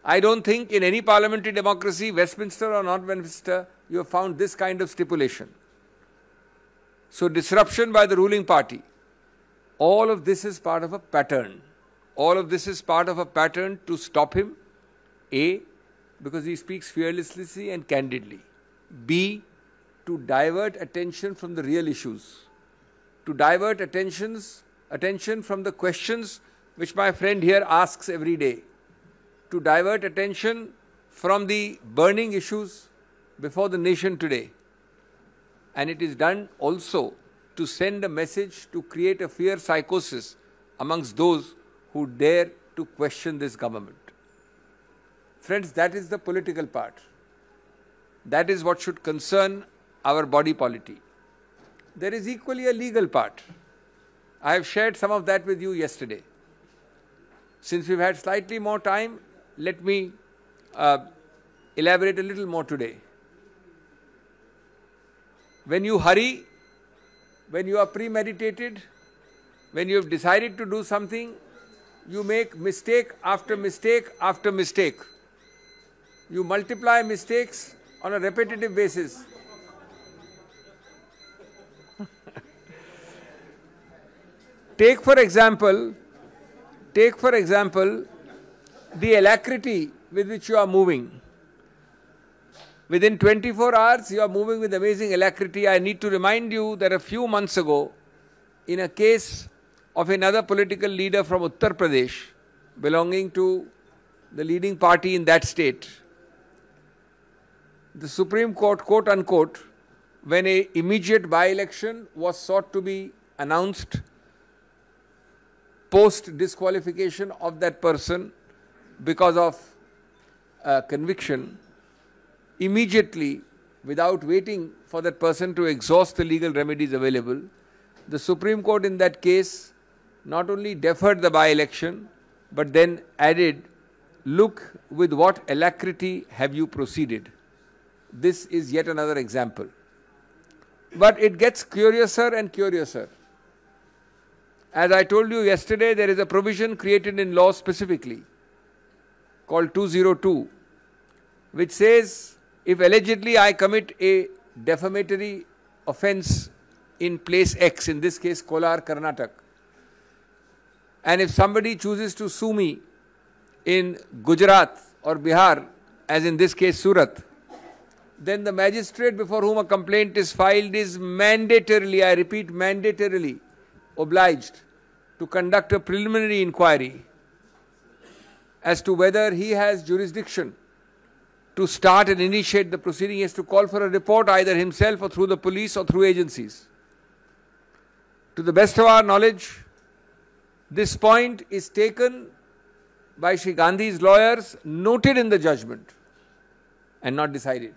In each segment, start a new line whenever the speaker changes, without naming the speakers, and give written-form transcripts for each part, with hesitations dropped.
I don't think in any parliamentary democracy, Westminster or not Westminster, you have found this kind of stipulation. So disruption by the ruling party. All of this is part of a pattern. All of this is part of a pattern to stop him. A, because he speaks fearlessly and candidly. B, to divert attention from the real issues. To divert attention from the questions which my friend here asks every day. To divert attention from the burning issues before the nation today. And it is done also to send a message to create a fear psychosis amongst those who dare to question this government. Friends, that is the political part. That is what should concern our body polity. There is equally a legal part. I have shared some of that with you yesterday. Since we've had slightly more time, let me elaborate a little more today. When you hurry, when you are premeditated, when you have decided to do something, you make mistake after mistake after mistake. You multiply mistakes on a repetitive basis. Take for example, the alacrity with which you are moving. Within 24 hours, you are moving with amazing alacrity. I need to remind you that a few months ago, in a case of another political leader from Uttar Pradesh, belonging to the leading party in that state, the Supreme Court, quote unquote, when an immediate by-election was sought to be announced post disqualification of that person because of conviction, immediately, without waiting for that person to exhaust the legal remedies available, the Supreme Court in that case not only deferred the by-election, but then added, look with what alacrity have you proceeded. This is yet another example. But it gets curiouser and curiouser. As I told you yesterday, there is a provision created in law specifically called 202, which says if allegedly I commit a defamatory offence in place X, in this case Kolar, Karnataka, and if somebody chooses to sue me in Gujarat or Bihar, as in this case Surat, then the magistrate before whom a complaint is filed is mandatorily, I repeat, mandatorily obliged to conduct a preliminary inquiry as to whether he has jurisdiction to start and initiate the proceeding. He has to call for a report either himself or through the police or through agencies. To the best of our knowledge, this point is taken by Shri Gandhi's lawyers, noted in the judgment and not decided.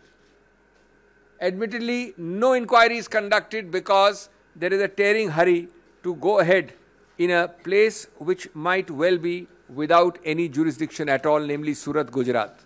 Admittedly, no inquiry is conducted because there is a tearing hurry to go ahead in a place which might well be without any jurisdiction at all, namely Surat, Gujarat.